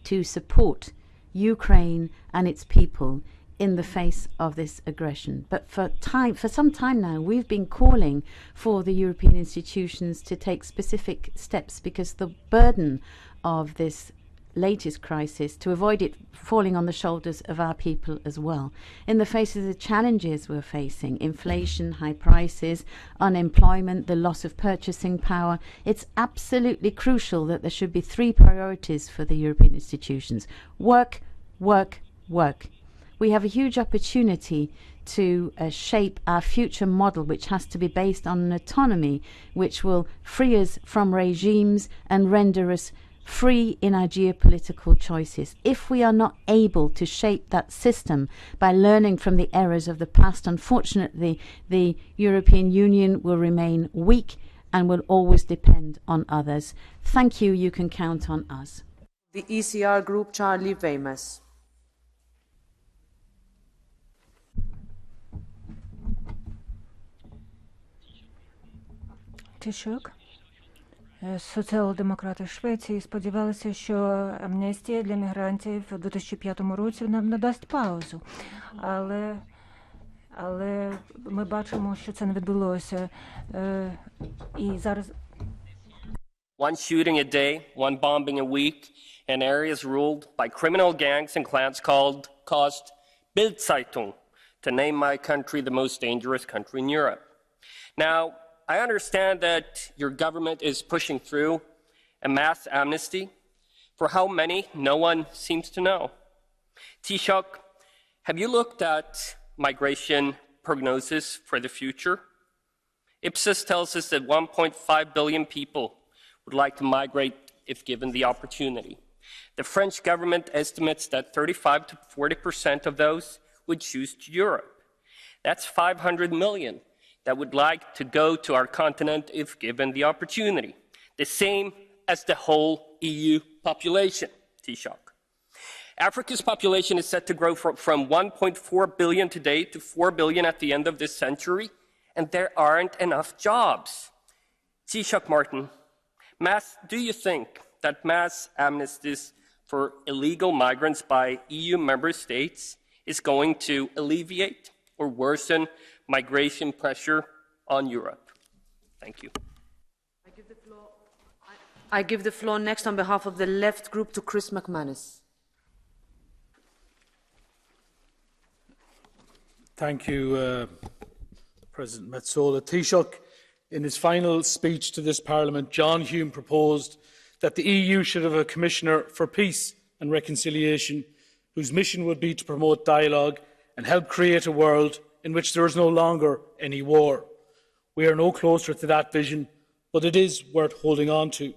to support Ukraine and its people in the face of this aggression. But for some time now, we've been calling for the European institutions to take specific steps, because the burden of this latest crisis, to avoid it falling on the shoulders of our people as well. In the face of the challenges we're facing, inflation, high prices, unemployment, the loss of purchasing power, it's absolutely crucial that there should be three priorities for the European institutions. Work, work, work. We have a huge opportunity to shape our future model, which has to be based on an autonomy which will free us from regimes and render us free in our geopolitical choices. If we are not able to shape that system by learning from the errors of the past, unfortunately, the European Union will remain weak and will always depend on others. Thank you. You can count on us. The ECR Group, Charlie Weymouth. Taoiseach. Соціал-демократи Швеції сподівалися, що амністія для мігрантів у 2005 році нам надасть паузу. Але ми бачимо, що це не відбулося. І зараз One shooting a day, one bombing a week, in areas ruled by criminal gangs and clans caused Bild-Zeitung to name my country the most dangerous country in Europe. Now, I understand that your government is pushing through a mass amnesty. For how many, no one seems to know. Taoiseach, have you looked at migration prognosis for the future? Ipsos tells us that 1.5 billion people would like to migrate if given the opportunity. The French government estimates that 35 to 40% of those would choose to Europe. That's 500 million that would like to go to our continent if given the opportunity, the same as the whole EU population, Taoiseach. Africa's population is set to grow from 1.4 billion today to 4 billion at the end of this century, and there aren't enough jobs. Taoiseach Martin, do you think that mass amnesties for illegal migrants by EU member states is going to alleviate or worsen migration pressure on Europe? Thank you. I give the floor next on behalf of the Left Group to Chris McManus. Thank you, President Metsola. Taoiseach, in his final speech to this Parliament, John Hume proposed that the EU should have a Commissioner for Peace and Reconciliation, whose mission would be to promote dialogue and help create a world in which there is no longer any war. We are no closer to that vision, but it is worth holding on to.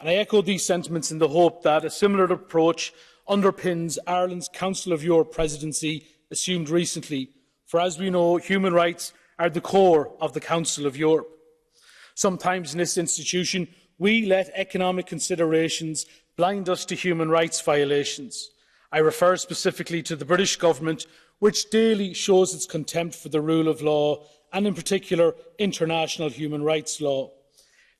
And I echo these sentiments in the hope that a similar approach underpins Ireland's Council of Europe presidency assumed recently, for as we know, human rights are the core of the Council of Europe. Sometimes in this institution, we let economic considerations blind us to human rights violations. I refer specifically to the British government, which daily shows its contempt for the rule of law and, in particular, international human rights law.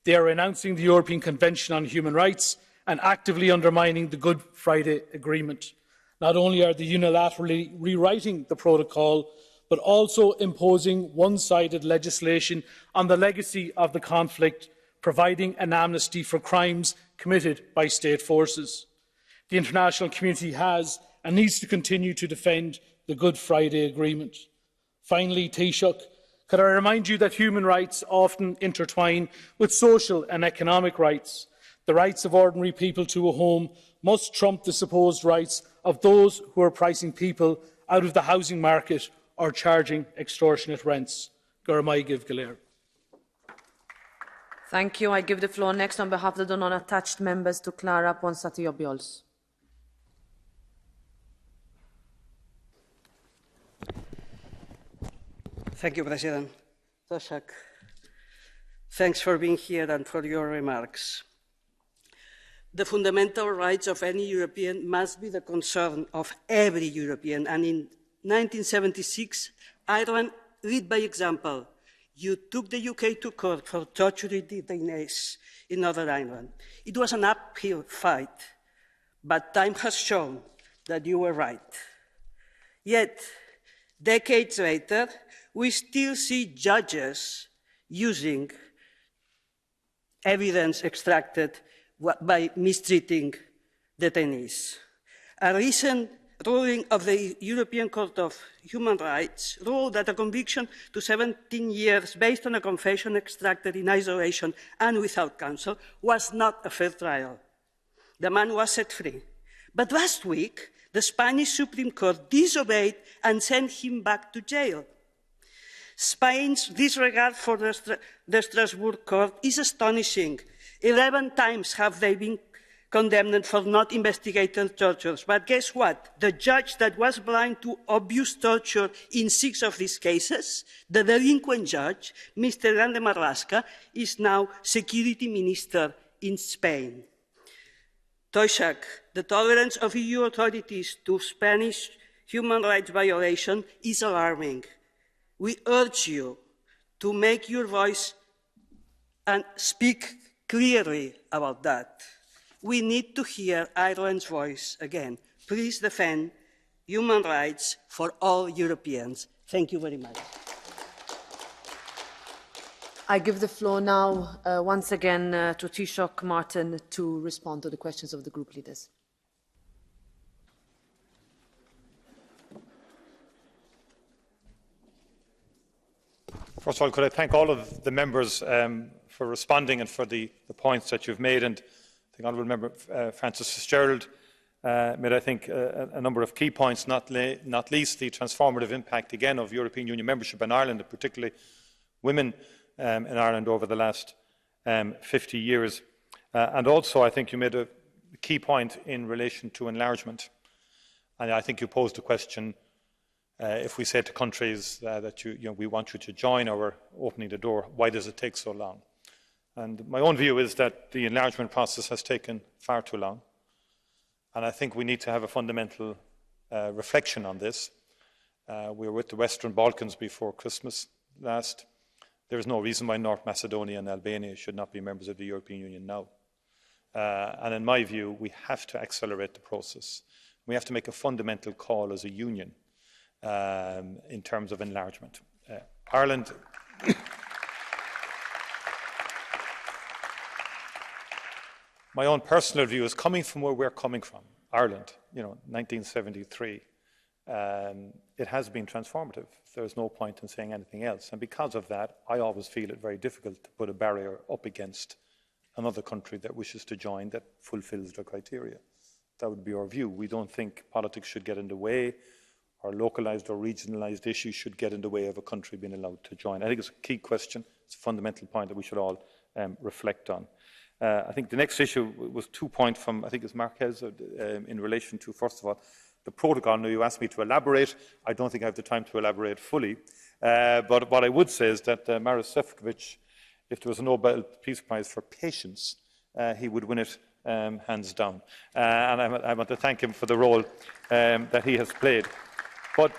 They are renouncing the European Convention on Human Rights and actively undermining the Good Friday Agreement. Not only are they unilaterally rewriting the protocol, but also imposing one-sided legislation on the legacy of the conflict, providing an amnesty for crimes committed by state forces. The international community has and needs to continue to defend the Good Friday Agreement. Finally, Taoiseach, could I remind you that human rights often intertwine with social and economic rights. The rights of ordinary people to a home must trump the supposed rights of those who are pricing people out of the housing market or charging extortionate rents. Thank you. I give the floor next on behalf of the non-attached members to Clara Ponsati-Obiols. Thank you, President. Taoiseach, thanks for being here and for your remarks. The fundamental rights of any European must be the concern of every European. And in 1976, Ireland led by example. You took the UK to court for torturing detainees in Northern Ireland. It was an uphill fight, but time has shown that you were right. Yet, decades later, we still see judges using evidence extracted by mistreating detainees. A recent ruling of the European Court of Human Rights ruled that a conviction to 17 years based on a confession extracted in isolation and without counsel was not a fair trial. The man was set free. But last week, the Spanish Supreme Court disobeyed and sent him back to jail. Spain's disregard for the Strasbourg Court is astonishing. 11 times have they been condemned for not investigating tortures. But guess what? The judge that was blind to obvious torture in 6 of these cases, the delinquent judge, Mr. Grande Marlaska, is now security minister in Spain. Taoiseach, the tolerance of EU authorities to Spanish human rights violation is alarming. We urge you to make your voice and speak clearly about that. We need to hear Ireland's voice again. Please defend human rights for all Europeans. Thank you very much. I give the floor now once again to Taoiseach Martin to respond to the questions of the group leaders. First of all, could I thank all of the members for responding and for the points that you've made. And I think Honourable Member Francis Fitzgerald made, I think, a number of key points, not least the transformative impact, again, of European Union membership in Ireland, and particularly women in Ireland over the last 50 years. And also, I think you made a key point in relation to enlargement. And I think you posed a question, if we say to countries that we want you to join or we're opening the door, why does it take so long? And my own view is that the enlargement process has taken far too long. And I think we need to have a fundamental reflection on this. We were with the Western Balkans before Christmas last. There is no reason why North Macedonia and Albania should not be members of the European Union now. And in my view, we have to accelerate the process. We have to make a fundamental call as a union in terms of enlargement. Ireland... My own personal view is coming from where we're coming from, Ireland, 1973. It has been transformative. There's no point in saying anything else. And because of that, I always feel it very difficult to put a barrier up against another country that wishes to join that fulfills the criteria. That would be our view. We don't think politics should get in the way, or localised or regionalised issues should get in the way of a country being allowed to join. I think it's a key question. It's a fundamental point that we should all reflect on. I think the next issue was 2 points from, I think it's Marquez, in relation to, first of all, the protocol. Now, you asked me to elaborate. I don't think I have the time to elaborate fully. But what I would say is that Maros Sefcovic, if there was a Nobel Peace Prize for patience, he would win it hands down. And I want to thank him for the role that he has played. But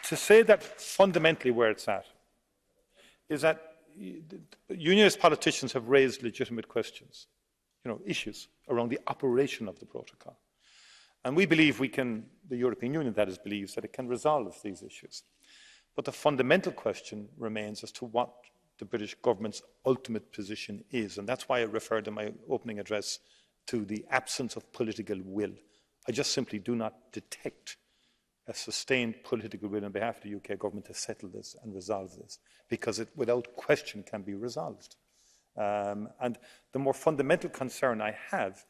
to say that fundamentally where it's at is that unionist politicians have raised legitimate questions, issues around the operation of the protocol. And we believe the European Union, that is, believes that it can resolve these issues. But the fundamental question remains as to what the British government's ultimate position is. And that's why I referred in my opening address to the absence of political will. I just simply do not detect a sustained political will on behalf of the UK government to settle this and resolve this, because it, without question, can be resolved. And the more fundamental concern I have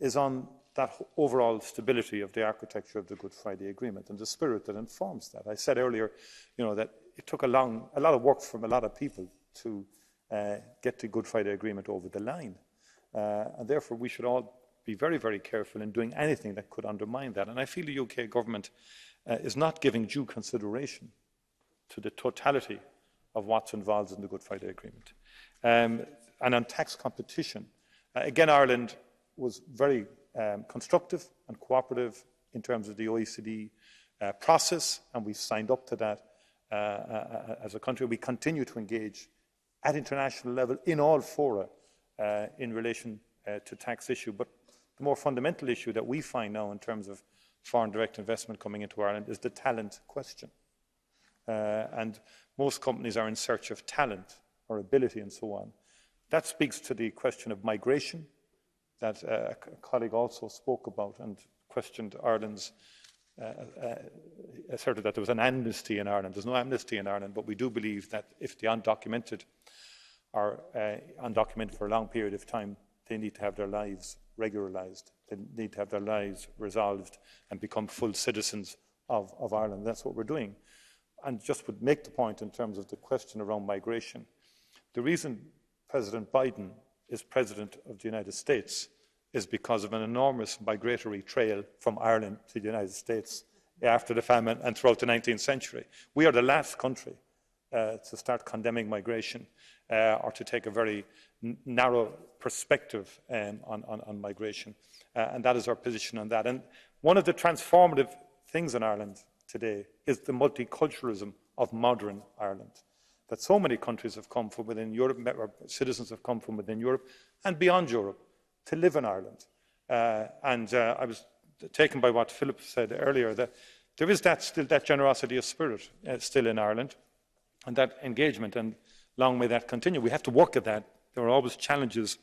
is on that overall stability of the architecture of the Good Friday Agreement and the spirit that informs that. I said earlier, that it took a lot of work from a lot of people to get the Good Friday Agreement over the line. And therefore, we should all be very, very careful in doing anything that could undermine that. And I feel the UK government is not giving due consideration to the totality of what's involved in the Good Friday Agreement. And on tax competition, again, Ireland was very constructive and cooperative in terms of the OECD process, and we've signed up to that as a country. We continue to engage at international level in all fora in relation to tax issue. But the more fundamental issue that we find now in terms of foreign direct investment coming into Ireland is the talent question. And most companies are in search of talent or ability and so on. That speaks to the question of migration that a colleague also spoke about and questioned Ireland's, asserted that there was an amnesty in Ireland. There's no amnesty in Ireland, but we do believe that if the undocumented are undocumented for a long period of time, they need to have their lives regularised. They need to have their lives resolved and become full citizens of Ireland. That's what we're doing. And just would make the point in terms of the question around migration. The reason President Biden is President of the United States is because of an enormous migratory trail from Ireland to the United States after the famine and throughout the 19th century. We are the last country to start condemning migration or to take a very narrow perspective on migration. And that is our position on that. And one of the transformative things in Ireland today is the multiculturalism of modern Ireland. That so many countries have come from within Europe, or citizens have come from within Europe and beyond Europe to live in Ireland. I was taken by what Philip said earlier, that there is still that generosity of spirit still in Ireland, and that engagement, and long may that continue. We have to work at that. There are always challenges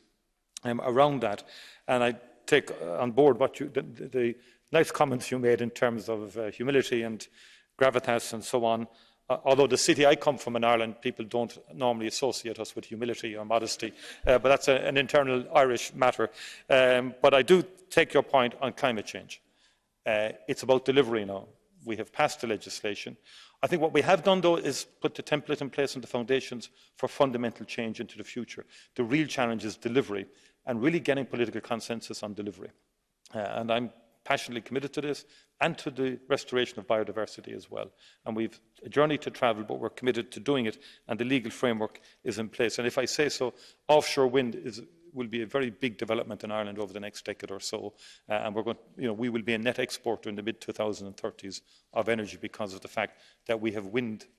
around that. And I take on board what the nice comments you made in terms of humility and gravitas and so on. Although the city I come from in Ireland, people don't normally associate us with humility or modesty, but that's an internal Irish matter. But I do take your point on climate change. It's about delivery now. We have passed the legislation. I think what we have done, though, is put the template in place and the foundations for fundamental change into the future. The real challenge is delivery and really getting political consensus on delivery. And I'm passionately committed to this and to the restoration of biodiversity as well. And we've a journey to travel, but we're committed to doing it, and the legal framework is in place. And if I say so, offshore wind is will be a very big development in Ireland over the next decade or so, and we will be a net exporter in the mid-2030s of energy because of the fact that we have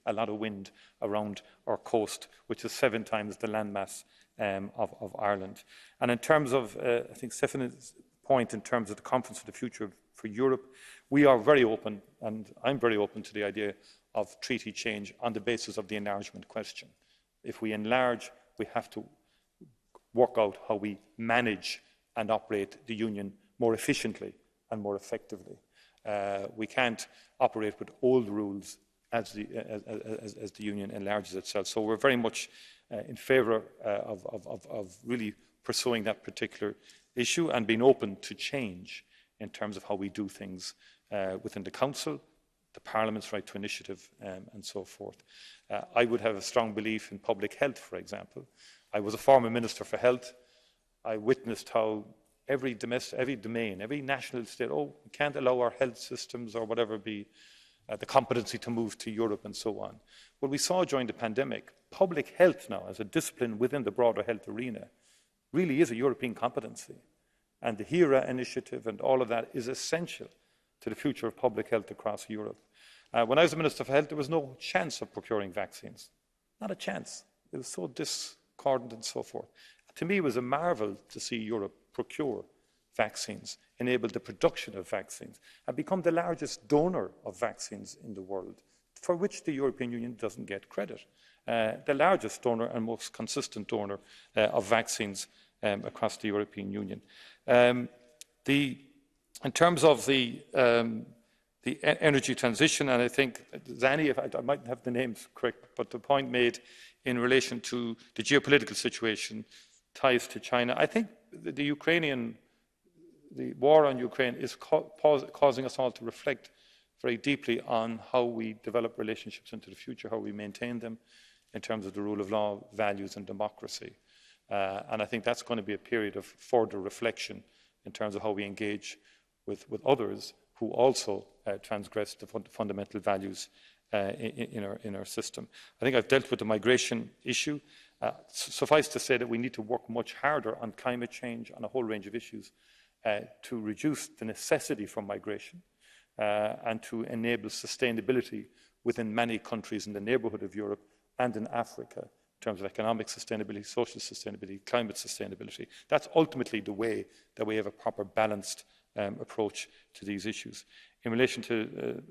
a lot of wind around our coast, which is 7 times the landmass of Ireland. And in terms of, I think Stephanie's point in terms of the Conference of the Future for Europe, we are very open, and I'm very open to the idea of treaty change on the basis of the enlargement question. If we enlarge, we have to work out how we manage and operate the Union more efficiently and more effectively. We can't operate with old rules as the Union enlarges itself. So we're very much in favour of really pursuing that particular issue and being open to change in terms of how we do things within the Council, the Parliament's right to initiative, and so forth. I would have a strong belief in public health, for example. I was a former Minister for Health. I witnessed how every domain, every national state, we can't allow our health systems or whatever be the competency to move to Europe and so on. Well, we saw during the pandemic, public health now as a discipline within the broader health arena really is a European competency. And the HERA initiative and all of that is essential to the future of public health across Europe. When I was the Minister for Health, there was no chance of procuring vaccines. Not a chance. It was so discordant and so forth. To me, it was a marvel to see Europe procure vaccines, enable the production of vaccines, and become the largest donor of vaccines in the world, for which the European Union doesn't get credit. The largest donor and most consistent donor of vaccines across the European Union. In terms of the energy transition, and I think, Zani, if I might have the names correct, but the point made in relation to the geopolitical situation, ties to China, I think the war on Ukraine is causing us all to reflect very deeply on how we develop relationships into the future, how we maintain them in terms of the rule of law, values and democracy. And I think that's going to be a period of further reflection in terms of how we engage with others who also transgress the fundamental values in our system. I think I've dealt with the migration issue. Suffice to say that we need to work much harder on climate change, on a whole range of issues, to reduce the necessity for migration and to enable sustainability within many countries in the neighbourhood of Europe and in Africa in terms of economic sustainability, social sustainability, climate sustainability. That's ultimately the way that we have a proper balanced approach to these issues. In relation to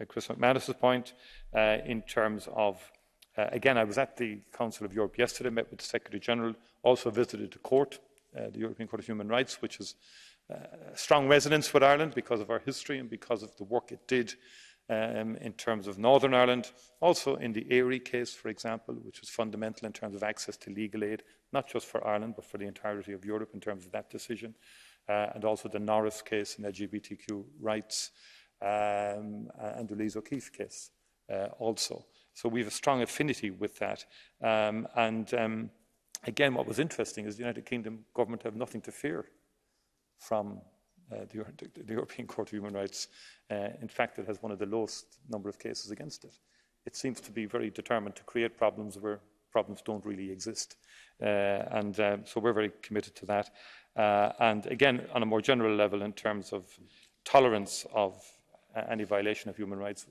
Chris McManus's point, in terms of, again, I was at the Council of Europe yesterday, met with the Secretary-General, also visited the court, the European Court of Human Rights, which is a strong resonance with Ireland because of our history and because of the work it did in terms of Northern Ireland, also in the Erie case, for example, which was fundamental in terms of access to legal aid, not just for Ireland, but for the entirety of Europe in terms of that decision, and also the Norris case and LGBTQ rights, and the Louise O'Keeffe case also. So we have a strong affinity with that. Again, what was interesting is the United Kingdom government have nothing to fear from the European Court of Human Rights. In fact, it has one of the lowest number of cases against it. It seems to be very determined to create problems where problems don't really exist. So we're very committed to that. And again, on a more general level, in terms of tolerance of any violation of human rights,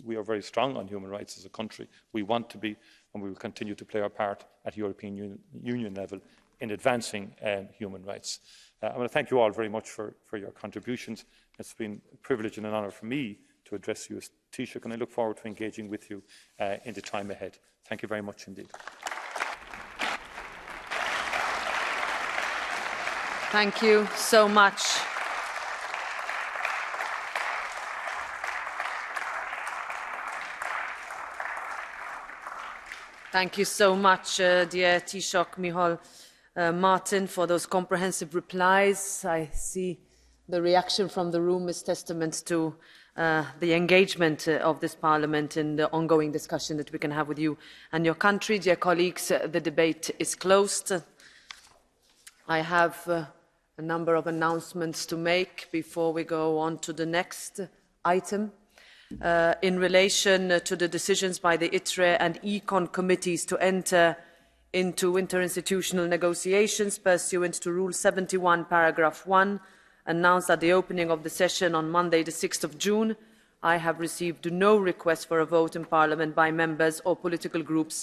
we are very strong on human rights as a country. We want to be, and we will continue to play our part at European Union level in advancing human rights. I want to thank you all very much for your contributions. It's been a privilege and an honour for me to address you as Taoiseach, and I look forward to engaging with you in the time ahead. Thank you very much indeed. Thank you so much. Thank you so much, dear Taoiseach Micheál Martin, for those comprehensive replies. I see the reaction from the room is testament to the engagement of this Parliament in the ongoing discussion that we can have with you and your country. Dear colleagues, the debate is closed. I have a number of announcements to make before we go on to the next item. In relation to the decisions by the ITRE and ECON committees to enter into interinstitutional negotiations pursuant to Rule 71, paragraph 1, announced at the opening of the session on Monday, the 6th of June. I have received no request for a vote in Parliament by members or political groups